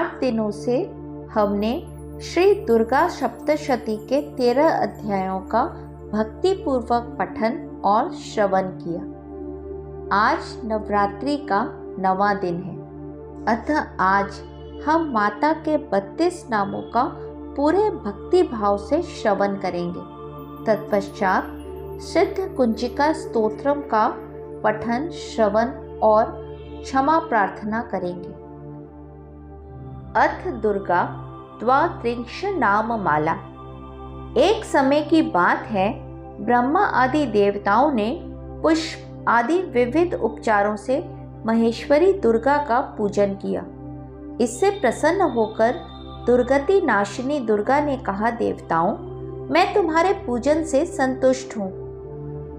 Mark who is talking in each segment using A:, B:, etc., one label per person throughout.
A: 8 दिनों से हमने श्री दुर्गा सप्तशती के 13 अध्यायों का भक्तिपूर्वक पठन और श्रवण किया। आज नवरात्रि का 9वां दिन है, अतः आज हम माता के 32 नामों का पूरे भक्ति भाव से श्रवण करेंगे। तत्पश्चात सिद्ध कुंजिका स्तोत्रम का पठन, श्रवण और क्षमा प्रार्थना करेंगे। अथ दुर्गा द्वात्रिंश नाम माला। एक समय की बात है, ब्रह्मा आदि देवताओं ने पुष्प आदि विविध उपचारों से महेश्वरी दुर्गा का पूजन किया। इससे प्रसन्न होकर दुर्गति नाशिनी दुर्गा ने कहा, देवताओं, मैं तुम्हारे पूजन से संतुष्ट हूँ।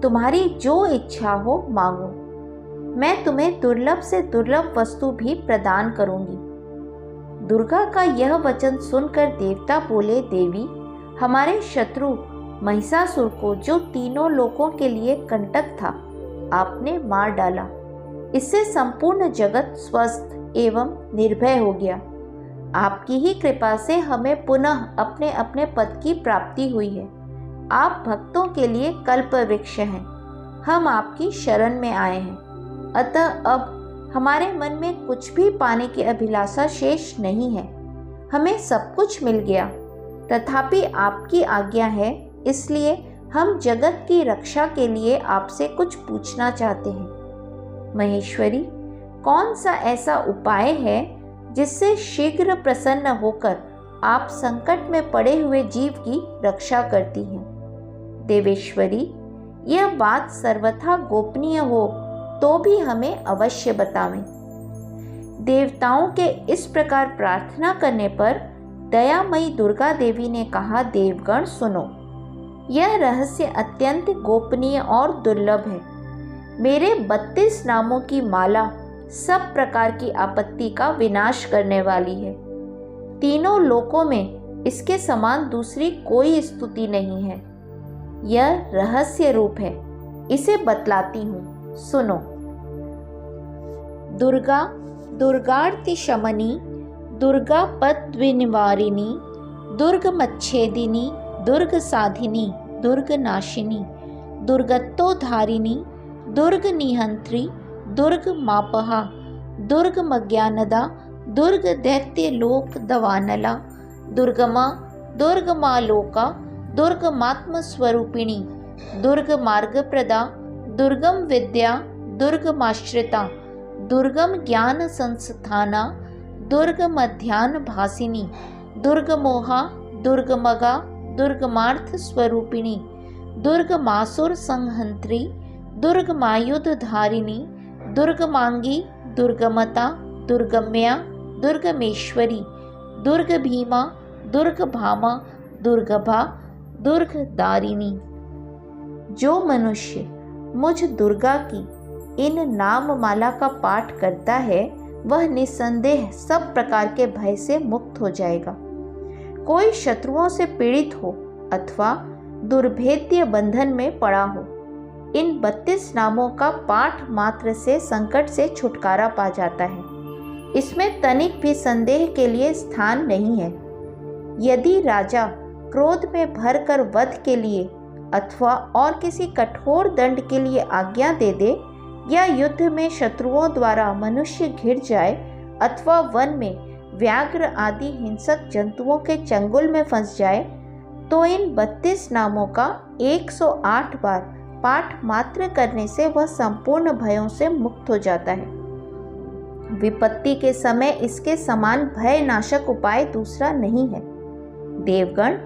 A: तुम्हारी जो इच्छा हो मांगो, मैं तुम्हें दुर्लभ से दुर्लभ वस्तु भी प्रदान करूंगी। दुर्गा का यह वचन सुनकर देवता बोले, देवी, हमारे शत्रु महिषासुर को, जो तीनों लोकों के लिए कंटक था, आपने मार डाला। इससे संपूर्ण जगत स्वस्थ एवं निर्भय हो गया। आपकी ही कृपा से हमें पुनः अपने अपने पद की प्राप्ति हुई है। आप भक्तों के लिए कल्प वृक्ष हैं। हम आपकी शरण में आए हैं, अतः अब हमारे मन में कुछ भी पाने की अभिलाषा शेष नहीं है। हमें सब कुछ मिल गया, तथापि आपकी आज्ञा है, इसलिए हम जगत की रक्षा के लिए आपसे कुछ पूछना चाहते हैं। महेश्वरी, कौन सा ऐसा उपाय है जिससे शीघ्र प्रसन्न होकर आप संकट में पड़े हुए जीव की रक्षा करती हैं? देवेश्वरी, यह बात सर्वथा गोपनीय हो तो भी हमें अवश्य बतावें। देवताओं के इस प्रकार प्रार्थना करने पर दयामयी दुर्गा देवी ने कहा, देवगण सुनो, यह रहस्य अत्यंत गोपनीय और दुर्लभ है। मेरे 32 नामों की माला सब प्रकार की आपत्ति का विनाश करने वाली है। तीनों लोकों में इसके समान दूसरी कोई स्तुति नहीं है। यह रहस्य रूप है, इसे बतलाती हूँ, सुनो। दुर्गा दुर्गार्ति शमनी, दुर्गा पद्विनिवारिणी, दुर्ग मच्छेदिनी, दुर्ग साधिनी, दुर्ग नाशिनी, दुर्गत्तोधारिणी, दुर्ग निहंत्री, दुर्ग मापहा, दुर्ग मज्ञानदा, दुर्ग दैत्य लोक दवानला, दुर्गमा, दुर्गमालोका, दुर्गमात्म स्वरूपिणी, दुर्ग मार्गप्रदा, दुर्गम विद्या, दुर्गमाश्रिता, दुर्गम ज्ञान संस्थाना, दुर्ग मध्यान्ह भासिनी, दुर्गमोहा, दुर्गमगा, दुर्गमार्थ स्वरूपिणी, दुर्गमासुर संहंत्री, दुर्गमायुध धारिणी, दुर्गमांगी, दुर्गमता, दुर्गम्या, दुर्गमेश्वरी, दुर्ग भीमा, दुर्ग भामा, दुर्गभा, दुर्गदारिणी। जो मनुष्य मुझ दुर्गा की इन नाम माला का पाठ करता है, वह निस्संदेह सब प्रकार के भय से मुक्त हो जाएगा। कोई शत्रुओं से पीड़ित हो अथवा दुर्भेद्य बंधन में पड़ा हो, इन 32 नामों का पाठ मात्र से संकट से छुटकारा पा जाता है। इसमें तनिक भी संदेह के लिए स्थान नहीं है। यदि राजा क्रोध में भरकर वध के लिए अथवा और किसी कठोर दंड के लिए आज्ञा दे दे, या युद्ध में शत्रुओं द्वारा मनुष्य घिर जाए अथवा वन में व्याघ्र आदि हिंसक जंतुओं के चंगुल में फंस जाए, तो इन 32 नामों का 108 बार पाठ मात्र करने से वह संपूर्ण भयों से मुक्त हो जाता है। विपत्ति के समय इसके समान भय नाशक उपाय दूसरा नहीं है। देवगण,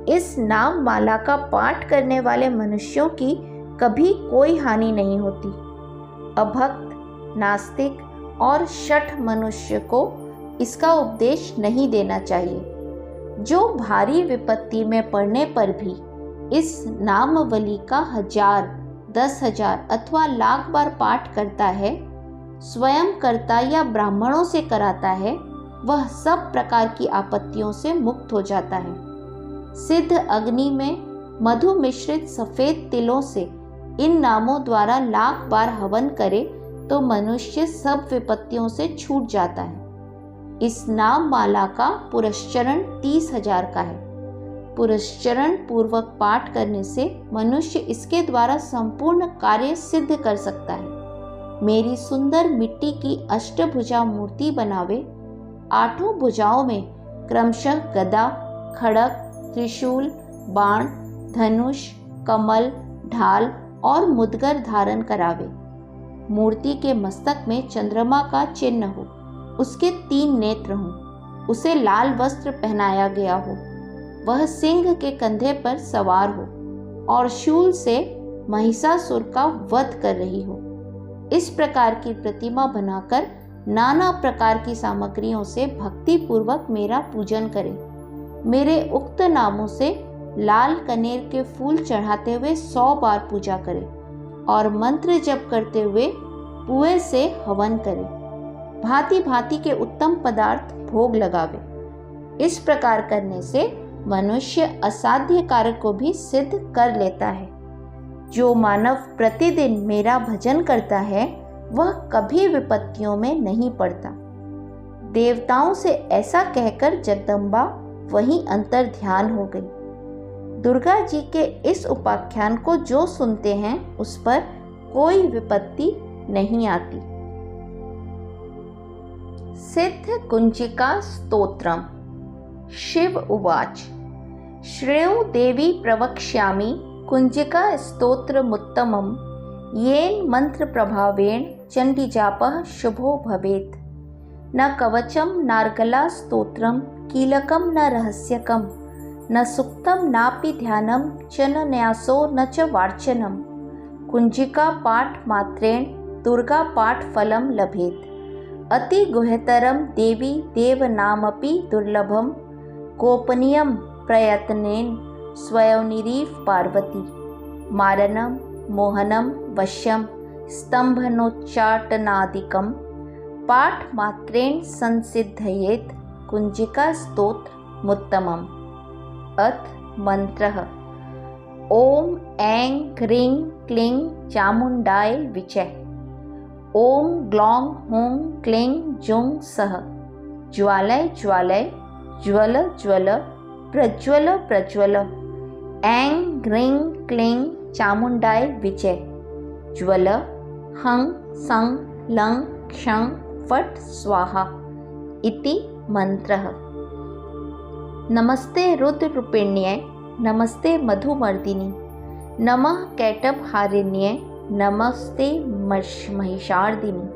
A: इस नाम माला का पाठ करने वाले मनुष्यों की कभी कोई हानि नहीं होती। अभक्त, नास्तिक और शठ मनुष्य को इसका उपदेश नहीं देना चाहिए। जो भारी विपत्ति में पड़ने पर भी इस नामवली का 1000, 10,000 अथवा लाख बार पाठ करता है, स्वयं करता या ब्राह्मणों से कराता है, वह सब प्रकार की आपत्तियों से मुक्त हो जाता है। सिद्ध अग्नि में मधु मिश्रित सफेद तिलों से इन नामों द्वारा लाख बार हवन करे तो मनुष्य सब विपत्तियों से छूट जाता है। इस नाम माला का पुरस्चरण 30,000 का है। पुरस्चरण पूर्वक पाठ करने से मनुष्य इसके द्वारा संपूर्ण कार्य सिद्ध कर सकता है। मेरी सुंदर मिट्टी की अष्टभुजा मूर्ति बनावे। 8 भुजाओं में क्रमशः गदा, खड़ग, त्रिशूल, बाण, धनुष, कमल, ढाल और मुद्गर धारण करावे। मूर्ति के मस्तक में चंद्रमा का चिन्ह हो, उसके 3 नेत्र हों, उसे लाल वस्त्र पहनाया गया हो, वह सिंह के कंधे पर सवार हो और शूल से महिषासुर का वध कर रही हो। इस प्रकार की प्रतिमा बनाकर नाना प्रकार की सामग्रियों से भक्ति पूर्वक मेरा पूजन करें। मेरे उक्त नामों से लाल कनेर के फूल चढ़ाते हुए 100 बार पूजा करें और मंत्र जप करते हुए पुए से हवन करें। भांति भांति के उत्तम पदार्थ भोग लगावे। इस प्रकार करने से मनुष्य असाध्य कार्य को भी सिद्ध कर लेता है। जो मानव प्रतिदिन मेरा भजन करता है वह कभी विपत्तियों में नहीं पड़ता। देवताओं से ऐसा कहकर जगदम्बा वहीं अंतर ध्यान हो गई। दुर्गा जी के इस उपाख्यान को जो सुनते हैं उस पर कोई विपत्ति नहीं आती। सिद्ध कुंजिका स्तोत्रम। शिव उवाच। श्रेयो देवी प्रवक्ष्यामि कुंजिका स्तोत्रमुत्तमं येन मंत्र प्रभावेण चंडीजापः शुभो भवेत्। न कवचम नार्गला स्तोत्रम कीलकम न रहस्यकम न सुक्तम नापि ध्यानम च न न्यासो न च वार्चनम। कुंजिका पाठ मात्रेण दुर्गा पाठ फलम लभेत्। अति गुह्यतरम देवी देवनामपि दुर्लभम गोपनीयम प्रयत्नेन स्वयंनिरीव पार्वती। मारणम मोहनम वश्यम स्तंभनोच्चाटनादिकम पाठ मात्रेण संसिद्धयेत कुंजिका स्तोत्र मुत्तमम्। अथ मंत्रः। ओम ऐं ह्रीं क्लीं चामुंडाय विचय। ओम ग्लौं हूं क्लीं जुं सः। ज्वालय ज्वालय ज्वल ज्वल प्रज्वल प्रज्वल। ऐं ह्रीं क्लीं चामुंडाय विजय। ज्वल हं सं लं क्षं फट् स्वाहा इति मंत्रः। नमस्ते रुद्ररूपिण्यै नमस्ते मधुमर्दिनी नमः कैटभहारिण्यै नमस्ते महिषार्दिनी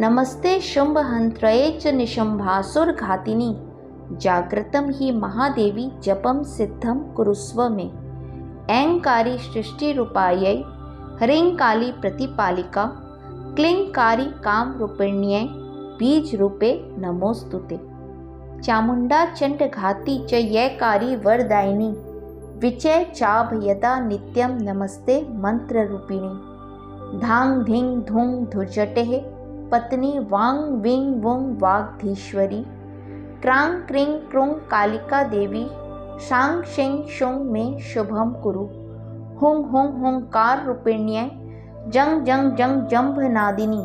A: नमस्ते शुंभहंत्रये च निशंभासुरघातिनी। जागृतं हि महादेवी जपं सिद्धं कुरुस्व मे। ऐंकारी सृष्टिरूपायै ह्रींकाली प्रतिपालिका क्लींकारी कामरूपिण्यै बीजरूपे नमोस्तुते। चामुंडा चंडघाती च यैकारी वरदायिनी विचय चाभयदा नित्यं नमस्ते मंत्ररूपिणी। धांग धिंग धुंग धुर्जटेः पत्नी वांग विंग वुंग वाग्धीश्वरी। क्रांग क्रीं क्रूं कालिका देवी शांग शिंग शुंग में शुभम कुरु। हुंग हुंग हुंकार रूपिण्यै जंग जंग जंग जंभनादिनी।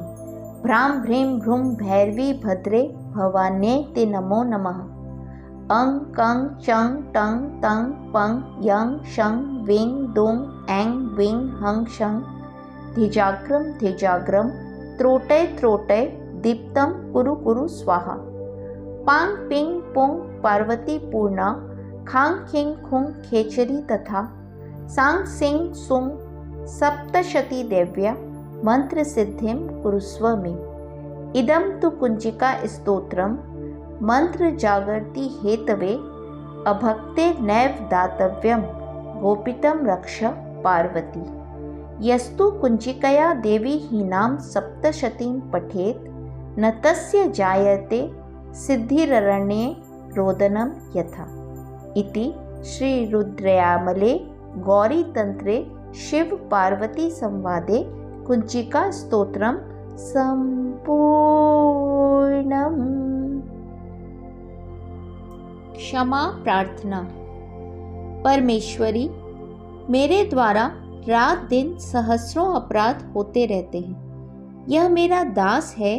A: भ्राम भ्रीं भ्रूं भैरवी भद्रे भवान्ये ते नमो नमः। अंग कंग चंग टंग तंग पंग यंग शंग विंग दुंग ऐंग विंग हंग शंग। धिजाग्रम धिजाग्रम त्रोटय त्रोटय दीप्तम कुरु कुरु स्वाहा। पांग पिंग पुंग पार्वती पूर्णा खांग खिंग खुंग खेचरी तथा सांग सिंग सुंग सप्तशती देव्या मंत्र सिद्धिं कुरुस्व मे। इदं तु कुंजिका स्तोत्रम मंत्र जागर्ति हेतवे अभक्ते नैव दातव्यं गोपितं रक्ष पार्वती। यस्तु कुंजिकया देवी हीनां सप्तशतीं पठेत् न तस्य जायते सिद्धिररण्ये रोदनं यथा। इति श्री रुद्रयामले गौरीतंत्रे शिव पार्वती संवादे कुंजिका स्तोत्रम संपूर्णम्। क्षमा प्रार्थना। परमेश्वरी, मेरे द्वारा रात दिन सहस्रों अपराध होते रहते हैं। यह मेरा दास है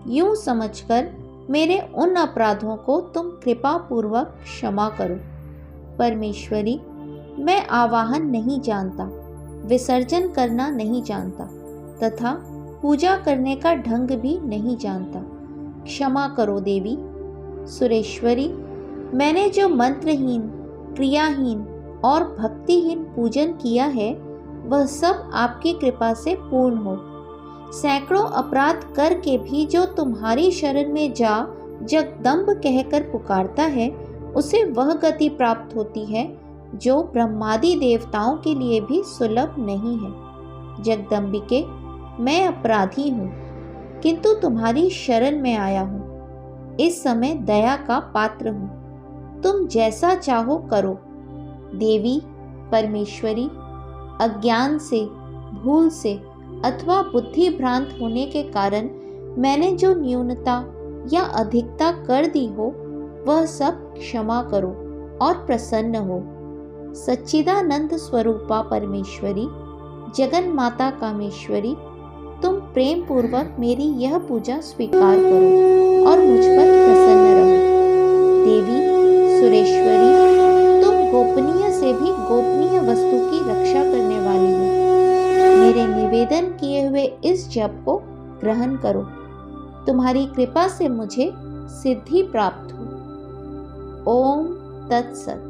A: यूं समझकर मेरे उन अपराधों को तुम कृपा पूर्वक क्षमा करो। परमेश्वरी, मैं आवाहन नहीं जानता, विसर्जन करना नहीं जानता तथा पूजा करने का ढंग भी नहीं जानता। क्षमा करो देवी। सुरेश्वरी, मैंने जो मंत्रहीन, क्रियाहीन और भक्तिहीन पूजन किया है वह सब आपकी कृपा से पूर्ण हो। सैकड़ों अपराध करके भी जो तुम्हारी शरण में जा जगदम्ब कहकर पुकारता है उसे वह गति प्राप्त होती है जो ब्रह्मादि देवताओं के लिए भी सुलभ नहीं है। जगदम्बिके, मैं अपराधी हूँ किंतु तुम्हारी शरण में आया हूँ। इस समय दया का पात्र हूँ। तुम जैसा चाहो करो। देवी परमेश्वरी, अज्ञान से, भूल से अथवा बुद्धि भ्रांत होने के कारण मैंने जो न्यूनता या अधिकता कर दी हो वह सब क्षमा करो और प्रसन्न हो। सच्चिदानंद स्वरूपा परमेश्वरी, जगन माता कामेश्वरी, तुम प्रेम पूर्वक मेरी यह पूजा स्वीकार करो और मुझ पर प्रसन्न रहो। देवी सुरेश्वरी, तुम गोपनीय से भी गोपनीय वस्तु की रक्षा करने वाली हो। मेरे निवेदन किए हुए इस जप को ग्रहण करो। तुम्हारी कृपा से मुझे सिद्धि प्राप्त हो। ओम तत्सत।